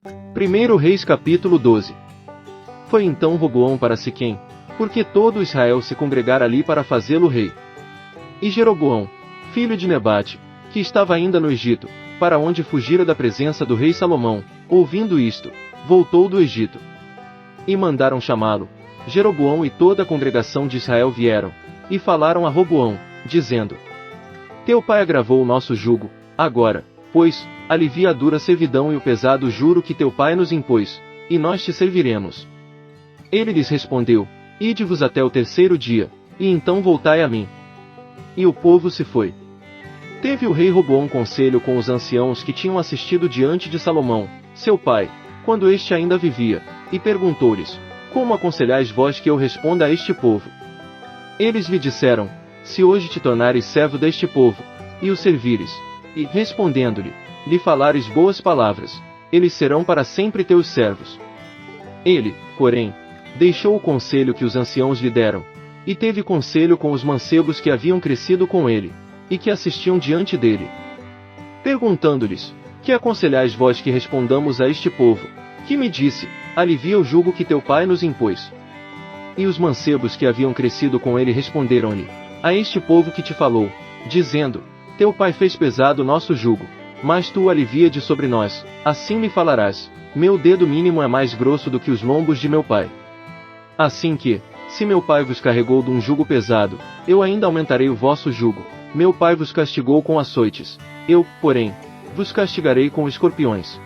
1 Reis capítulo 12. Foi então Roboão para Siquém, porque todo Israel se congregara ali para fazê-lo rei. E Jeroboão, filho de Nebate, que estava ainda no Egito, para onde fugira da presença do rei Salomão, ouvindo isto, voltou do Egito. E mandaram chamá-lo. Jeroboão e toda a congregação de Israel vieram, e falaram a Roboão, dizendo: Teu pai agravou o nosso jugo, agora, pois, alivia a dura servidão e o pesado juro que teu pai nos impôs, e nós te serviremos. Ele lhes respondeu: Ide-vos até o terceiro dia, e então voltai a mim. E o povo se foi. Teve o rei Roboão conselho com os anciãos que tinham assistido diante de Salomão, seu pai, quando este ainda vivia, e perguntou-lhes: Como aconselhais vós que eu responda a este povo? Eles lhe disseram: Se hoje te tornares servo deste povo, e o servires, e, respondendo-lhe, lhe falares boas palavras, eles serão para sempre teus servos. Ele, porém, deixou o conselho que os anciãos lhe deram, e teve conselho com os mancebos que haviam crescido com ele, e que assistiam diante dele. Perguntando-lhes: Que aconselhais vós que respondamos a este povo? Que me disse: Alivia o jugo que teu pai nos impôs. E os mancebos que haviam crescido com ele responderam-lhe: A este povo que te falou, dizendo: Teu pai fez pesado o nosso jugo, mas tu o alivia de sobre nós, assim me falarás: Meu dedo mínimo é mais grosso do que os lombos de meu pai. Assim que, se meu pai vos carregou de um jugo pesado, eu ainda aumentarei o vosso jugo. Meu pai vos castigou com açoites, eu, porém, vos castigarei com escorpiões.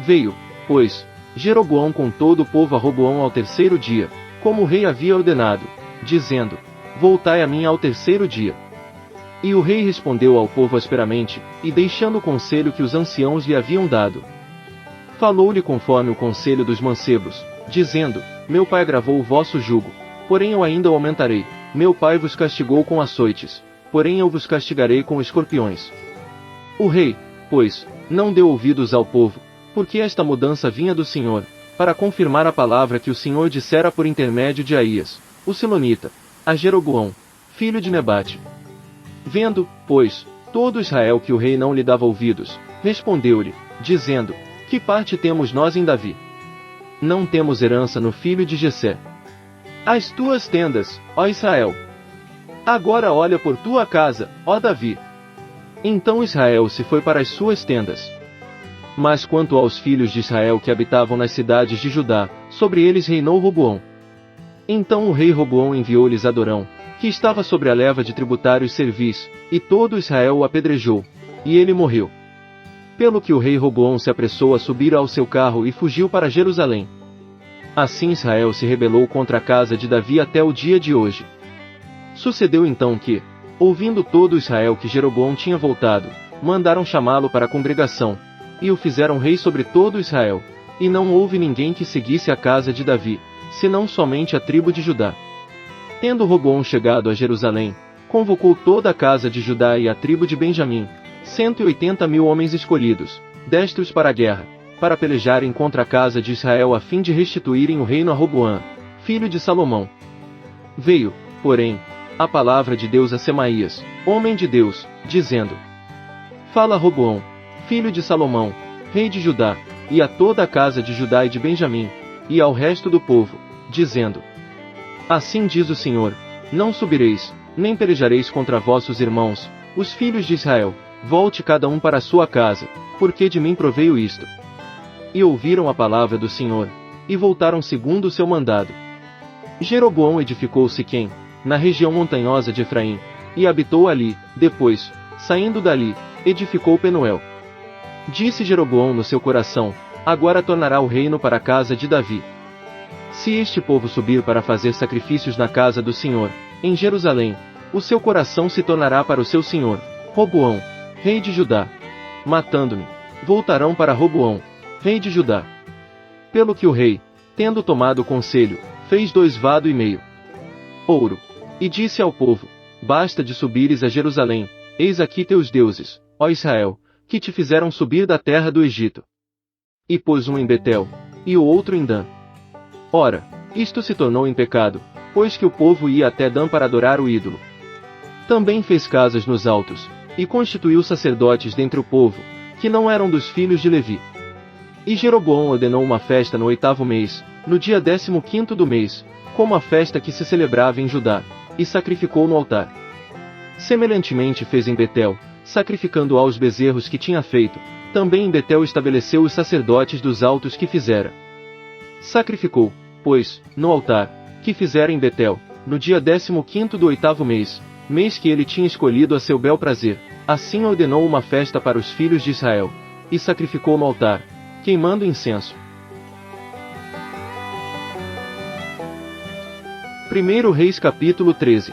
Veio, pois, Jeroboão com todo o povo a Roboão ao terceiro dia, como o rei havia ordenado, dizendo: Voltai a mim ao terceiro dia. E o rei respondeu ao povo asperamente, e deixando o conselho que os anciãos lhe haviam dado, falou-lhe conforme o conselho dos mancebos, dizendo: Meu pai agravou o vosso jugo, porém eu ainda o aumentarei. Meu pai vos castigou com açoites, porém eu vos castigarei com escorpiões. O rei, pois, não deu ouvidos ao povo, porque esta mudança vinha do Senhor, para confirmar a palavra que o Senhor dissera por intermédio de Aías, o Silonita, a Jeroboão, filho de Nebate. Vendo, pois, todo Israel que o rei não lhe dava ouvidos, respondeu-lhe, dizendo: Que parte temos nós em Davi? Não temos herança no filho de Jessé. As tuas tendas, ó Israel. Agora olha por tua casa, ó Davi. Então Israel se foi para as suas tendas. Mas quanto aos filhos de Israel que habitavam nas cidades de Judá, sobre eles reinou Roboão. Então o rei Roboão enviou-lhes Adorão, que estava sobre a leva de tributários servis, e todo Israel o apedrejou, e ele morreu. Pelo que o rei Roboão se apressou a subir ao seu carro e fugiu para Jerusalém. Assim Israel se rebelou contra a casa de Davi até o dia de hoje. Sucedeu então que, ouvindo todo Israel que Jeroboão tinha voltado, mandaram chamá-lo para a congregação, e o fizeram rei sobre todo Israel, e não houve ninguém que seguisse a casa de Davi, senão somente a tribo de Judá. Tendo Roboão chegado a Jerusalém, convocou toda a casa de Judá e a tribo de Benjamim, 180.000 homens escolhidos, destros para a guerra, para pelejarem contra a casa de Israel a fim de restituírem o reino a Roboão, filho de Salomão. Veio, porém, a palavra de Deus a Semaías, homem de Deus, dizendo: Fala a Roboão, filho de Salomão, rei de Judá, e a toda a casa de Judá e de Benjamim, e ao resto do povo, dizendo: Assim diz o Senhor: Não subireis, nem pelejareis contra vossos irmãos, os filhos de Israel. Volte cada um para a sua casa, porque de mim proveio isto. E ouviram a palavra do Senhor, e voltaram segundo o seu mandado. Jeroboão edificou Siquém, na região montanhosa de Efraim, e habitou ali. Depois, saindo dali, edificou Penuel. Disse Jeroboão no seu coração: Agora tornará o reino para a casa de Davi. Se este povo subir para fazer sacrifícios na casa do Senhor, em Jerusalém, o seu coração se tornará para o seu senhor, Roboão, rei de Judá. Matando-me, voltarão para Roboão, rei de Judá. Pelo que o rei, tendo tomado o conselho, fez 2 vados e meio ouro, e disse ao povo: Basta de subires a Jerusalém, eis aqui teus deuses, ó Israel, que te fizeram subir da terra do Egito. E pôs um em Betel, e o outro em Dan. Ora, isto se tornou em pecado, pois que o povo ia até Dan para adorar o ídolo. Também fez casas nos altos, e constituiu sacerdotes dentre o povo, que não eram dos filhos de Levi. E Jeroboão ordenou uma festa no 8º mês, no dia 15º do mês, como a festa que se celebrava em Judá, e sacrificou no altar. Semelhantemente fez em Betel, sacrificando aos bezerros que tinha feito, também em Betel estabeleceu os sacerdotes dos altos que fizera. Sacrificou, pois, no altar, que fizera em Betel, no dia 15º do 8º mês, mês que ele tinha escolhido a seu bel prazer, assim ordenou uma festa para os filhos de Israel, e sacrificou no altar, queimando incenso. 1 Reis capítulo 13.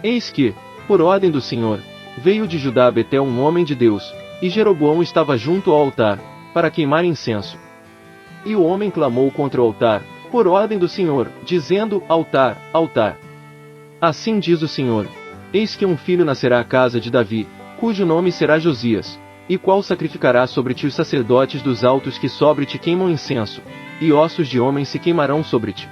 Eis que, por ordem do Senhor, veio de Judá a Betel um homem de Deus, e Jeroboão estava junto ao altar, para queimar incenso. E o homem clamou contra o altar, por ordem do Senhor, dizendo: Altar, altar. Assim diz o Senhor: Eis que um filho nascerá à casa de Davi, cujo nome será Josias, e qual sacrificará sobre ti os sacerdotes dos altos que sobre ti queimam incenso, e ossos de homens se queimarão sobre ti.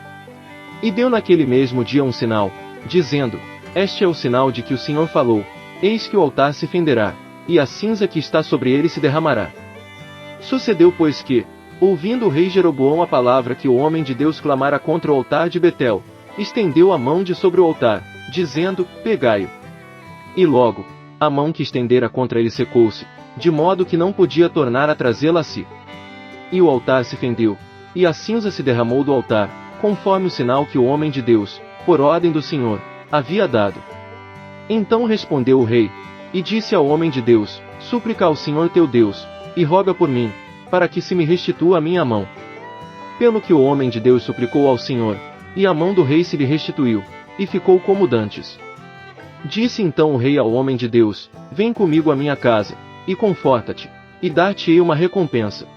E deu naquele mesmo dia um sinal, dizendo: Este é o sinal de que o Senhor falou: Eis que o altar se fenderá, e a cinza que está sobre ele se derramará. Sucedeu, pois, que, ouvindo o rei Jeroboão a palavra que o homem de Deus clamara contra o altar de Betel, estendeu a mão de sobre o altar, dizendo: Pegai-o. E logo, a mão que estendera contra ele secou-se, de modo que não podia tornar a trazê-la a si. E o altar se fendeu, e a cinza se derramou do altar, conforme o sinal que o homem de Deus, por ordem do Senhor, havia dado. Então respondeu o rei, e disse ao homem de Deus: Súplica ao Senhor teu Deus, e roga por mim, para que se me restitua a minha mão. Pelo que o homem de Deus suplicou ao Senhor, e a mão do rei se lhe restituiu, e ficou como dantes. Disse então o rei ao homem de Deus: Vem comigo à minha casa, e conforta-te, e dar-te-ei uma recompensa.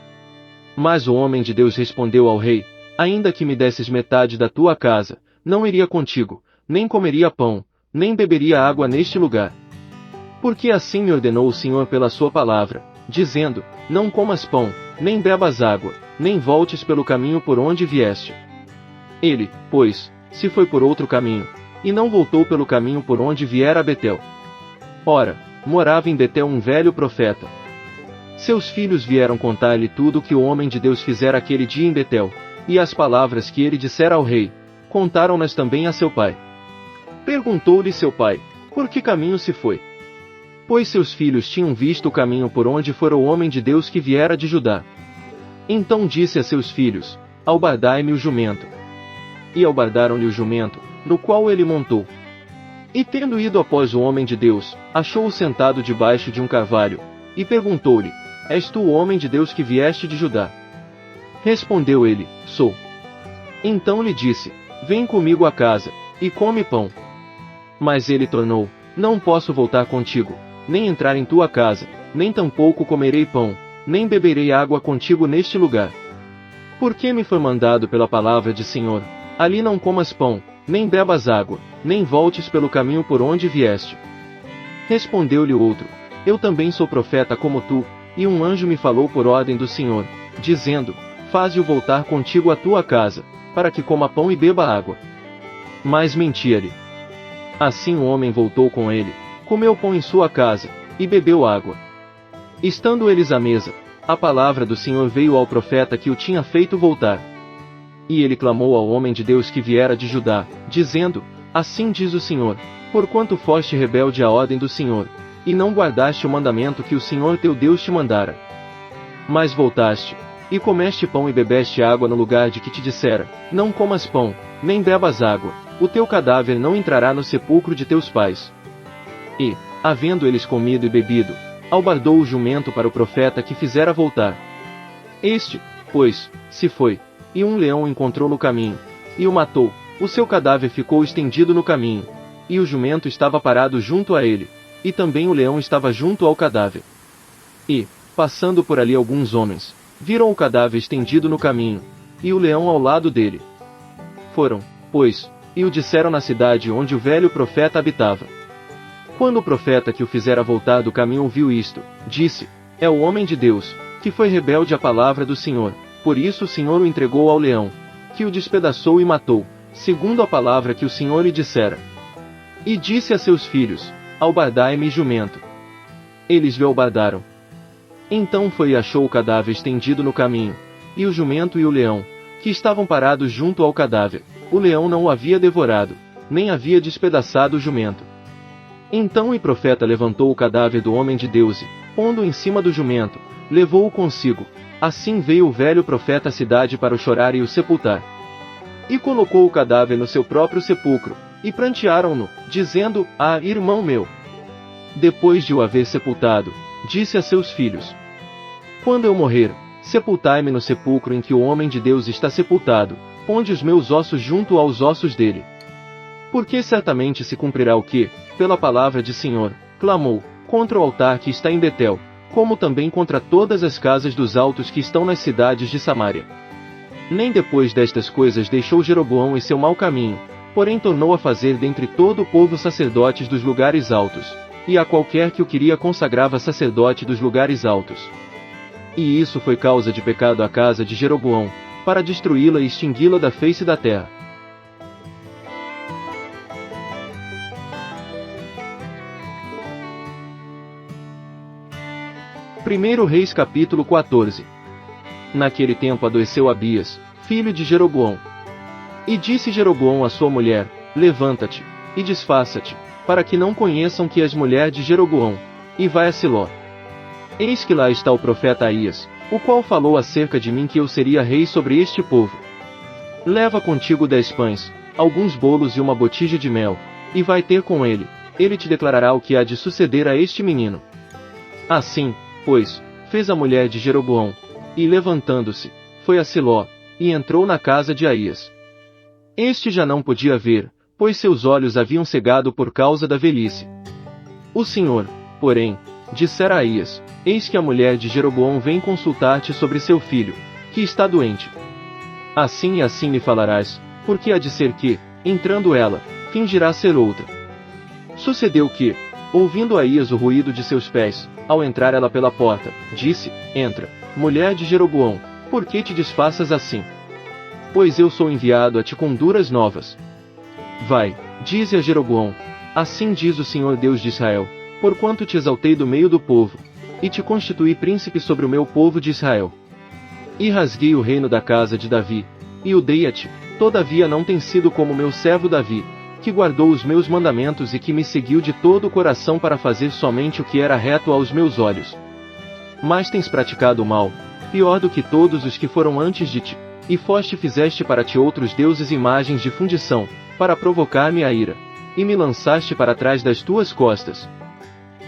Mas o homem de Deus respondeu ao rei: Ainda que me desses metade da tua casa, não iria contigo, nem comeria pão, nem beberia água neste lugar. Porque assim me ordenou o Senhor pela sua palavra, dizendo: Não comas pão, nem bebas água, nem voltes pelo caminho por onde vieste. Ele, pois, se foi por outro caminho, e não voltou pelo caminho por onde viera a Betel. Ora, morava em Betel um velho profeta. Seus filhos vieram contar-lhe tudo o que o homem de Deus fizera aquele dia em Betel, e as palavras que ele dissera ao rei, contaram-nas também a seu pai. Perguntou-lhe seu pai: Por que caminho se foi? Pois seus filhos tinham visto o caminho por onde fora o homem de Deus que viera de Judá. Então disse a seus filhos: Albardai-me o jumento. E albardaram-lhe o jumento, no qual ele montou. E tendo ido após o homem de Deus, achou-o sentado debaixo de um carvalho, e perguntou-lhe: És tu o homem de Deus que vieste de Judá? Respondeu ele: Sou. Então lhe disse: Vem comigo à casa, e come pão. Mas ele tornou: Não posso voltar contigo, nem entrar em tua casa, nem tampouco comerei pão, nem beberei água contigo neste lugar. Porque me foi mandado pela palavra de Senhor: Ali não comas pão, nem bebas água, nem voltes pelo caminho por onde vieste. Respondeu-lhe o outro: Eu também sou profeta como tu, e um anjo me falou por ordem do Senhor, dizendo: Faze-o voltar contigo à tua casa, para que coma pão e beba água. Mas mentia-lhe. Assim o homem voltou com ele, comeu pão em sua casa, e bebeu água. Estando eles à mesa, a palavra do Senhor veio ao profeta que o tinha feito voltar. E ele clamou ao homem de Deus que viera de Judá, dizendo: Assim diz o Senhor: Porquanto foste rebelde à ordem do Senhor, e não guardaste o mandamento que o Senhor teu Deus te mandara. Mas voltaste, e comeste pão e bebeste água no lugar de que te dissera: Não comas pão, nem bebas água, o teu cadáver não entrará no sepulcro de teus pais. E, havendo eles comido e bebido, albardou o jumento para o profeta que fizera voltar. Este, pois, se foi, e um leão o encontrou no caminho, e o matou, o seu cadáver ficou estendido no caminho, e o jumento estava parado junto a ele, e também o leão estava junto ao cadáver. E, passando por ali alguns homens, viram o cadáver estendido no caminho, e o leão ao lado dele. Foram, pois, e o disseram na cidade onde o velho profeta habitava. Quando o profeta que o fizera voltar do caminho ouviu isto, disse: É o homem de Deus, que foi rebelde à palavra do Senhor, por isso o Senhor o entregou ao leão, que o despedaçou e matou, segundo a palavra que o Senhor lhe dissera. E disse a seus filhos: Albardai-me jumento. Eles lhe albardaram. Então foi e achou o cadáver estendido no caminho, e o jumento e o leão, que estavam parados junto ao cadáver. O leão não o havia devorado, nem havia despedaçado o jumento. Então o profeta levantou o cadáver do homem de Deus e, pondo-o em cima do jumento, levou-o consigo. Assim veio o velho profeta à cidade para o chorar e o sepultar. E colocou o cadáver no seu próprio sepulcro, e prantearam-no, dizendo: Ah, irmão meu! Depois de o haver sepultado, disse a seus filhos: Quando eu morrer, sepultai-me no sepulcro em que o homem de Deus está sepultado, ponde os meus ossos junto aos ossos dele. Porque certamente se cumprirá o que, pela palavra de Senhor, clamou, contra o altar que está em Betel, como também contra todas as casas dos altos que estão nas cidades de Samaria. Nem depois destas coisas deixou Jeroboão e seu mau caminho, porém tornou a fazer dentre todo o povo sacerdotes dos lugares altos, e a qualquer que o queria consagrava sacerdote dos lugares altos. E isso foi causa de pecado à casa de Jeroboão, para destruí-la e extingui-la da face da terra. Primeiro Reis capítulo 14. Naquele tempo adoeceu Abias, filho de Jeroboão. E disse Jeroboão à sua mulher: Levanta-te, e desfaça-te, para que não conheçam que és mulher de Jeroboão, e vai a Siló. Eis que lá está o profeta Aías, o qual falou acerca de mim que eu seria rei sobre este povo. Leva contigo 10 pães, alguns bolos e uma botija de mel, e vai ter com ele, ele te declarará o que há de suceder a este menino. Assim, pois, fez a mulher de Jeroboão, e levantando-se, foi a Siló, e entrou na casa de Aías. Este já não podia ver, pois seus olhos haviam cegado por causa da velhice. O Senhor, porém, dissera a Aías: Eis que a mulher de Jeroboão vem consultar-te sobre seu filho, que está doente. Assim e assim lhe falarás, porque há de ser que, entrando ela, fingirá ser outra. Sucedeu que, ouvindo Aías o ruído de seus pés, ao entrar ela pela porta, disse: Entra, mulher de Jeroboão, por que te disfarças assim? Pois eu sou enviado a ti com duras novas. Vai, dize a Jeroboão: Assim diz o Senhor Deus de Israel, porquanto te exaltei do meio do povo, e te constituí príncipe sobre o meu povo de Israel. E rasguei o reino da casa de Davi, e o dei a ti, todavia não tem sido como meu servo Davi, que guardou os meus mandamentos e que me seguiu de todo o coração para fazer somente o que era reto aos meus olhos. Mas tens praticado o mal, pior do que todos os que foram antes de ti, e foste e fizeste para ti outros deuses imagens de fundição, para provocar-me a ira, e me lançaste para trás das tuas costas.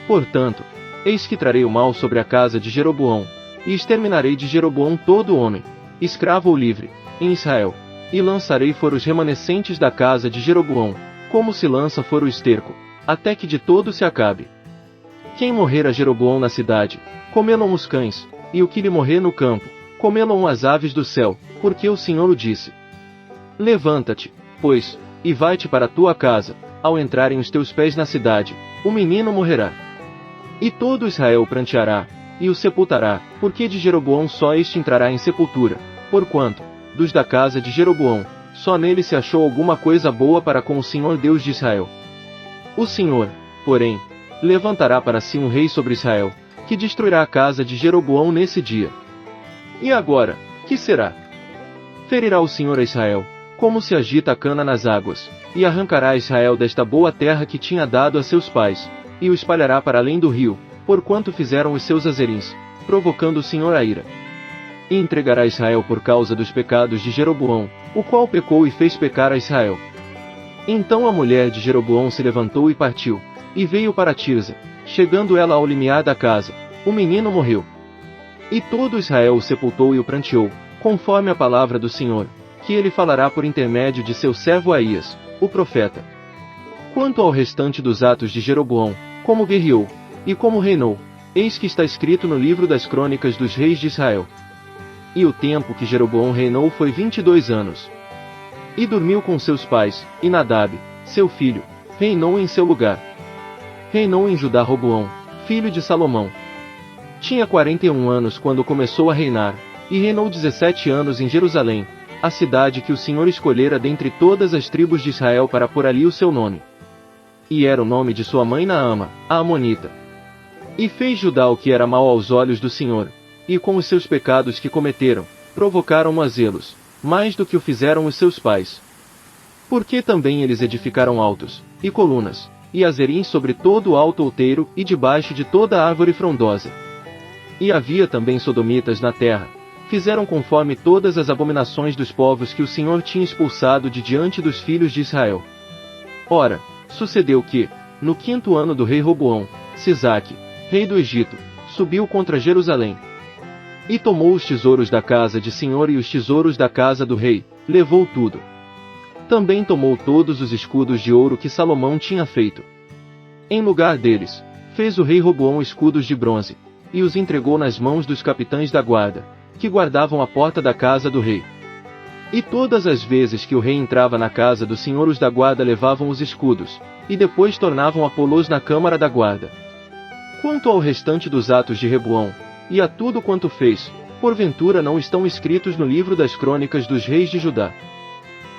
Portanto, eis que trarei o mal sobre a casa de Jeroboão, e exterminarei de Jeroboão todo homem, escravo ou livre, em Israel, e lançarei fora os remanescentes da casa de Jeroboão, como se lança fora o esterco, até que de todo se acabe. Quem morrer a Jeroboão na cidade, comê-lo os cães, e o que lhe morrer no campo, comê-lo as aves do céu, porque o Senhor o disse. Levanta-te, pois, e vai-te para a tua casa, ao entrarem os teus pés na cidade, o menino morrerá. E todo Israel pranteará, e o sepultará, porque de Jeroboão só este entrará em sepultura, porquanto, dos da casa de Jeroboão, só nele se achou alguma coisa boa para com o Senhor Deus de Israel. O Senhor, porém, levantará para si um rei sobre Israel, que destruirá a casa de Jeroboão nesse dia. E agora, que será? Ferirá o Senhor a Israel, como se agita a cana nas águas, e arrancará a Israel desta boa terra que tinha dado a seus pais, e o espalhará para além do rio, porquanto fizeram os seus azerins, provocando o Senhor a ira. E entregará Israel por causa dos pecados de Jeroboão, o qual pecou e fez pecar a Israel. Então a mulher de Jeroboão se levantou e partiu, e veio para Tirza. Chegando ela ao limiar da casa, o menino morreu. E todo Israel o sepultou e o pranteou, conforme a palavra do Senhor, que ele falará por intermédio de seu servo Aías, o profeta. Quanto ao restante dos atos de Jeroboão, como guerreou, e como reinou, eis que está escrito no livro das crônicas dos reis de Israel. E o tempo que Jeroboão reinou foi 22 anos. E dormiu com seus pais, e Nadab, seu filho, reinou em seu lugar. Reinou em Judá Roboão, filho de Salomão. Tinha 41 anos quando começou a reinar, e reinou 17 anos em Jerusalém, a cidade que o Senhor escolhera dentre todas as tribos de Israel para pôr ali o seu nome. E era o nome de sua mãe Naama, a Amonita. E fez Judá o que era mal aos olhos do Senhor, e com os seus pecados que cometeram, provocaram-o a zelos, mais do que o fizeram os seus pais. Porque também eles edificaram altos, e colunas, e azerins sobre todo o alto outeiro e debaixo de toda árvore frondosa. E havia também sodomitas na terra, fizeram conforme todas as abominações dos povos que o Senhor tinha expulsado de diante dos filhos de Israel. Ora, sucedeu que, no 5º ano do rei Roboão, Sisaque, rei do Egito, subiu contra Jerusalém. E tomou os tesouros da casa de Senhor e os tesouros da casa do rei, levou tudo. Também tomou todos os escudos de ouro que Salomão tinha feito. Em lugar deles, fez o rei Roboão escudos de bronze, e os entregou nas mãos dos capitães da guarda, que guardavam a porta da casa do rei. E todas as vezes que o rei entrava na casa do Senhor, os da guarda levavam os escudos, e depois tornavam a pô-los na câmara da guarda. Quanto ao restante dos atos de Roboão, e a tudo quanto fez, porventura não estão escritos no livro das crônicas dos reis de Judá.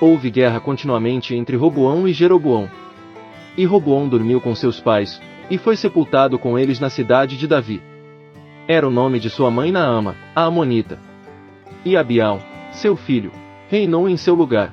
Houve guerra continuamente entre Roboão e Jeroboão. E Roboão dormiu com seus pais, e foi sepultado com eles na cidade de Davi. Era o nome de sua mãe Naama, a Amonita. E Abião, seu filho, reinou em seu lugar.